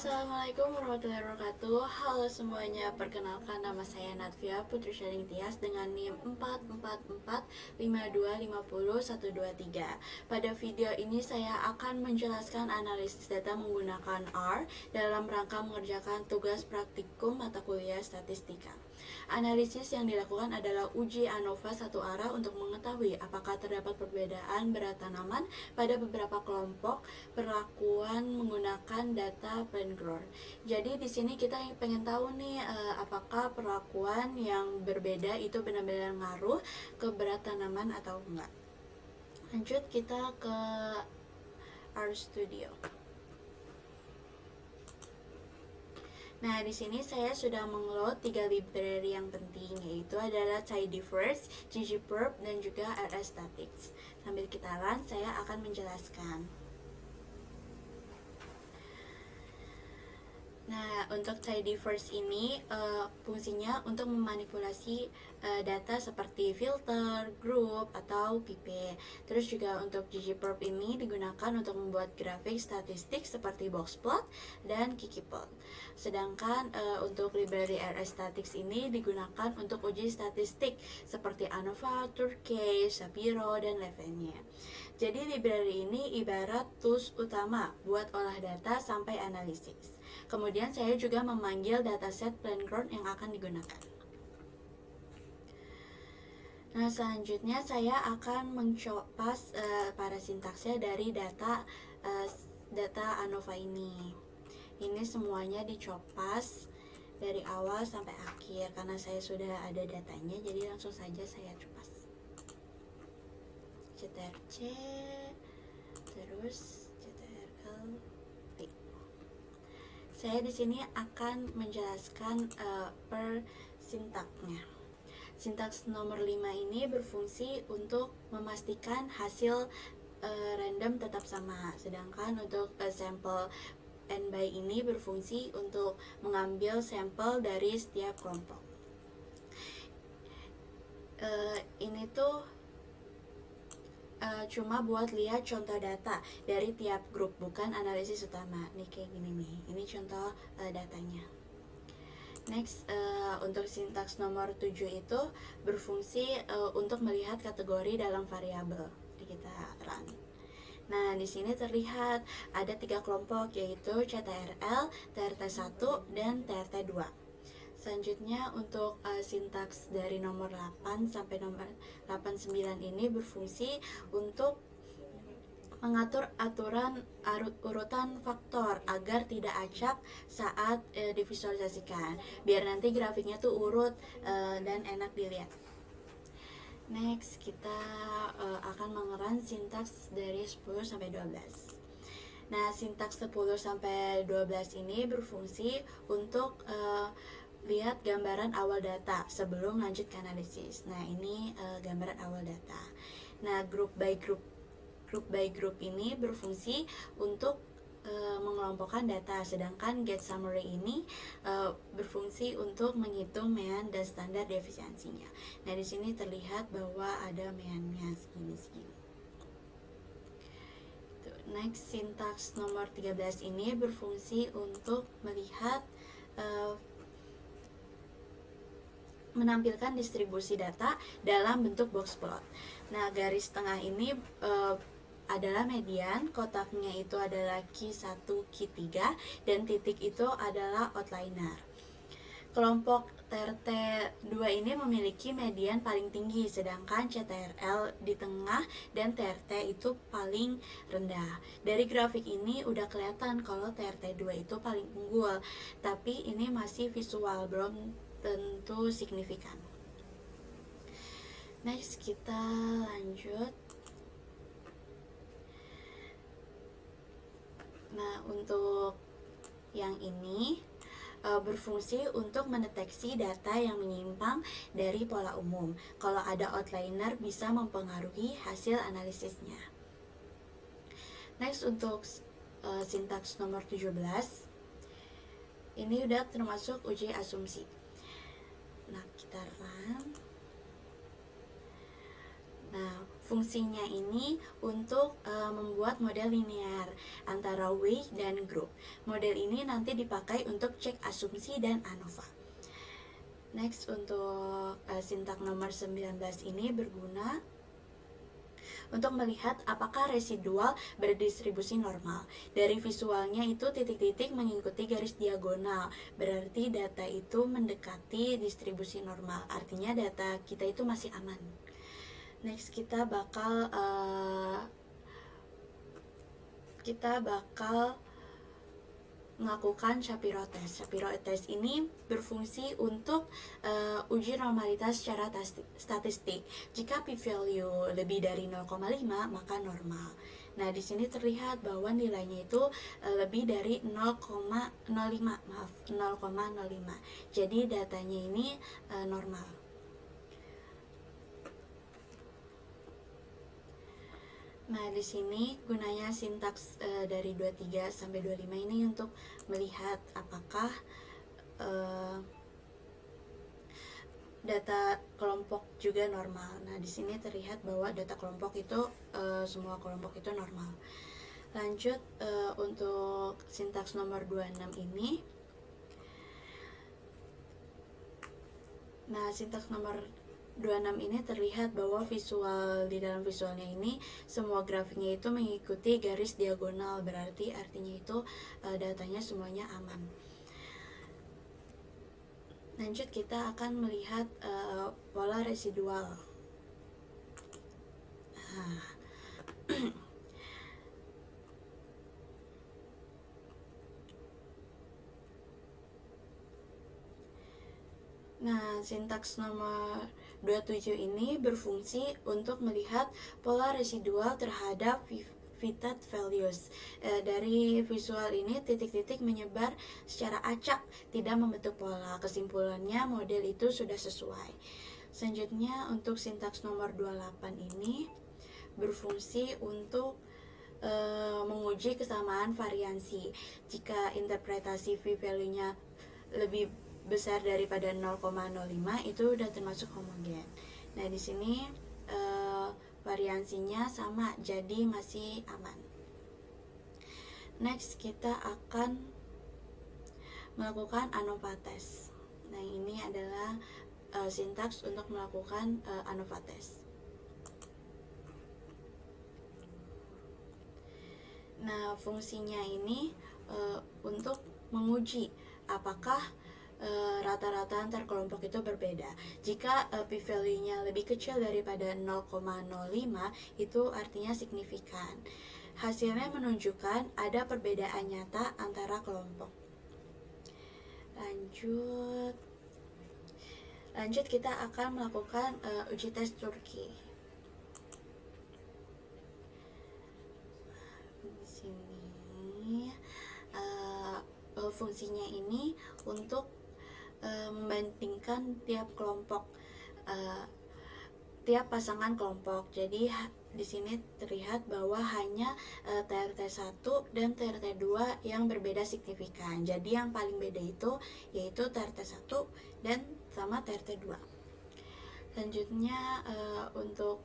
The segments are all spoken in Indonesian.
Assalamualaikum warahmatullahi wabarakatuh. Halo semuanya, perkenalkan nama saya Natvia Putri Sharing Tias dengan NIM 44452505123. Pada video ini saya akan menjelaskan analisis data menggunakan R dalam rangka mengerjakan tugas praktikum mata kuliah statistika. Analisis yang dilakukan adalah uji ANOVA satu arah untuk mengetahui apakah terdapat perbedaan berat tanaman pada beberapa kelompok perlakuan menggunakan data Plancron. Jadi di sini kita pengen tahu nih apakah perlakuan yang berbeda itu benar-benar ngaruh ke berat tanaman atau enggak. Lanjut kita ke RStudio. Nah, di sini saya sudah mengload 3 library yang penting, yaitu adalah Tidyverse, ggplot, dan juga RSstatistics. Sambil kita run, saya akan menjelaskan. Nah, untuk Tidyverse ini fungsinya untuk memanipulasi data seperti filter, group, atau PP. Terus juga untuk ggplot ini digunakan untuk membuat grafik statistik seperti boxplot dan ggplot. Sedangkan untuk library RSstatistics ini digunakan untuk uji statistik seperti ANOVA, Turkey, Shapiro, dan Levene. Jadi library ini ibarat tools utama buat olah data sampai analisis. Kemudian saya juga memanggil dataset Plancron yang akan digunakan. Nah, selanjutnya saya akan mencopas para sintaksnya dari data ANOVA ini. Ini semuanya dicopas dari awal sampai akhir karena saya sudah ada datanya, jadi langsung saja saya copas. CTRC, terus CTRL. Saya di sini akan menjelaskan per sintaknya. Sintaks nomor 5 ini berfungsi untuk memastikan hasil random tetap sama. Sedangkan untuk sampel n by ini berfungsi untuk mengambil sampel dari setiap kelompok. Ini tuh cuma buat lihat contoh data dari tiap grup, bukan analisis utama. Nih kayak gini nih, ini contoh datanya. Next, untuk sintaks nomor 7 itu berfungsi untuk melihat kategori dalam variabel. Jadi kita run. Nah, di sini terlihat ada 3 kelompok, yaitu CTRL, TRT1, dan TRT2. Selanjutnya untuk sintaks dari nomor 8 sampai nomor 89 ini berfungsi untuk mengatur aturan urutan faktor agar tidak acak saat divisualisasikan, biar nanti grafiknya tuh urut dan enak dilihat. Next, kita akan mengerun sintaks dari 10 sampai 12. Nah, sintaks 10 sampai 12 ini berfungsi untuk lihat gambaran awal data sebelum lanjut ke analisis. Nah, ini gambaran awal data. Nah, group by group ini berfungsi untuk mengelompokkan data, sedangkan get summary ini berfungsi untuk menghitung mean dan standar defisiensinya. Nah, di sini terlihat bahwa ada meannya segini. Next, sintaks nomor 13 ini berfungsi untuk melihat menampilkan distribusi data dalam bentuk boxplot. Nah, garis tengah ini adalah median, kotaknya itu adalah Q1, Q3, dan titik itu adalah outliner. Kelompok TRT2 ini memiliki median paling tinggi, sedangkan CTRL di tengah dan TRT itu paling rendah. Dari grafik ini udah kelihatan kalau TRT2 itu paling unggul, tapi ini masih visual, belum tentu signifikan. Next, kita lanjut. Nah, untuk yang ini berfungsi untuk mendeteksi data yang menyimpang dari pola umum. Kalau ada outliner bisa mempengaruhi hasil analisisnya. Next, untuk sintaks nomor 17. Ini udah termasuk uji asumsi. Nah, kita run. Nah, fungsinya ini untuk membuat model linear antara way dan group. Model ini nanti dipakai untuk cek asumsi dan ANOVA. Next, untuk sintak nomor 19 ini berguna untuk melihat apakah residual berdistribusi normal. Dari visualnya itu titik-titik mengikuti garis diagonal, berarti data itu mendekati distribusi normal, artinya data kita itu masih aman. Next, kita bakal melakukan Shapiro test. Shapiro test ini berfungsi untuk uji normalitas secara statistik. Jika p-value lebih dari 0,5 maka normal. Nah, di sini terlihat bahwa nilainya itu lebih dari 0,05. Jadi datanya ini normal. Nah, di sini gunanya sintaks dari 23 sampai 25 ini untuk melihat apakah data kelompok juga normal. Nah, di sini terlihat bahwa data kelompok itu semua kelompok itu normal. Lanjut untuk sintaks nomor 26 ini. Nah, sintaks nomor 26 ini terlihat bahwa di dalam visualnya ini semua grafiknya itu mengikuti garis diagonal, berarti artinya itu datanya semuanya aman. Lanjut, kita akan melihat pola residual. Nah, sintaks nomor 27 ini berfungsi untuk melihat pola residual terhadap fitted values. Dari visual ini titik-titik menyebar secara acak, tidak membentuk pola. Kesimpulannya model itu sudah sesuai. Selanjutnya untuk sintaks nomor 28 ini berfungsi untuk menguji kesamaan variansi. Jika interpretasi p-value-nya lebih besar daripada 0,05 itu udah termasuk homogen. Nah, di sini variansinya sama, jadi masih aman. Next, kita akan melakukan ANOVA test. Nah, ini adalah sintaks untuk melakukan ANOVA test. Nah, fungsinya ini untuk menguji apakah rata-rata antar kelompok itu berbeda. Jika p-value-nya lebih kecil daripada 0,05 itu artinya signifikan. Hasilnya menunjukkan ada perbedaan nyata antara kelompok. Lanjut kita akan melakukan uji tes Turki. Di sini fungsinya ini untuk membandingkan tiap kelompok, tiap pasangan kelompok. Jadi di sini terlihat bahwa hanya TRT1 dan TRT2 yang berbeda signifikan. Jadi yang paling beda itu yaitu TRT1 dan sama TRT2. Selanjutnya untuk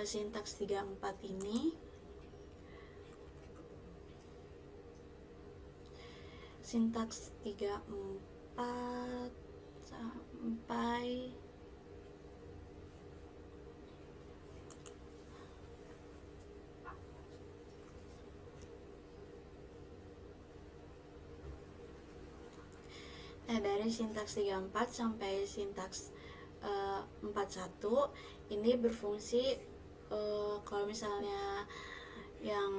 sintaks 34 ini, sintaks 34 sampai dari sintaks 34 sampai sintaks 41 ini berfungsi kalau misalnya yang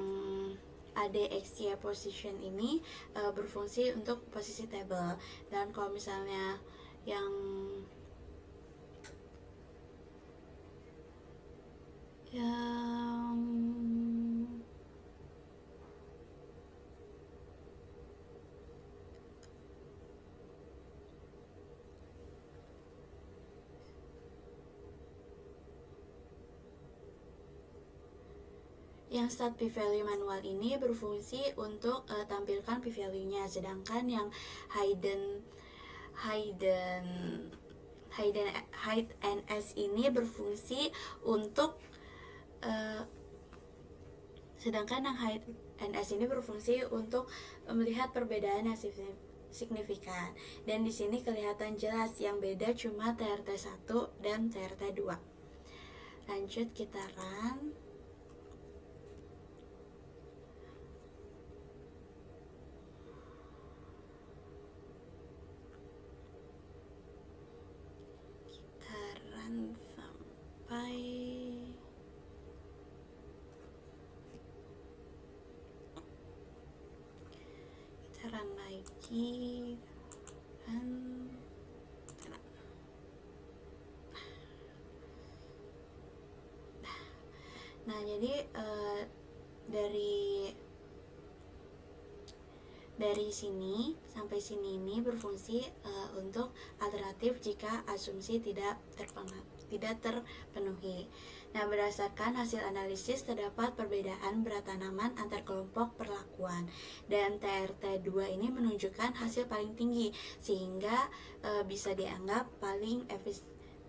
ADXY position ini berfungsi untuk posisi table, dan kalau misalnya yang start p-value manual ini berfungsi untuk tampilkan p-value-nya, sedangkan yang hidden hide and S ini berfungsi untuk sedangkan yang hide and S ini berfungsi untuk melihat perbedaan yang signifikan. Dan di sini kelihatan jelas yang beda cuma TRT1 dan TRT2. Lanjut kita run. Kita run sampai run lagi dan nah jadi dari sini sampai sini ini berfungsi untuk alternatif jika asumsi tidak terpenuhi. Nah, berdasarkan hasil analisis terdapat perbedaan berat tanaman antar kelompok perlakuan dan TRT2 ini menunjukkan hasil paling tinggi sehingga bisa dianggap paling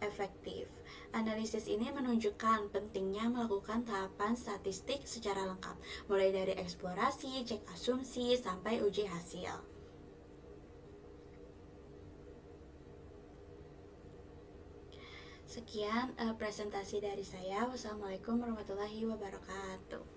efektif. Analisis ini menunjukkan pentingnya melakukan tahapan statistik secara lengkap, mulai dari eksplorasi, cek asumsi, sampai uji hasil. Sekian presentasi dari saya. Wassalamualaikum warahmatullahi wabarakatuh.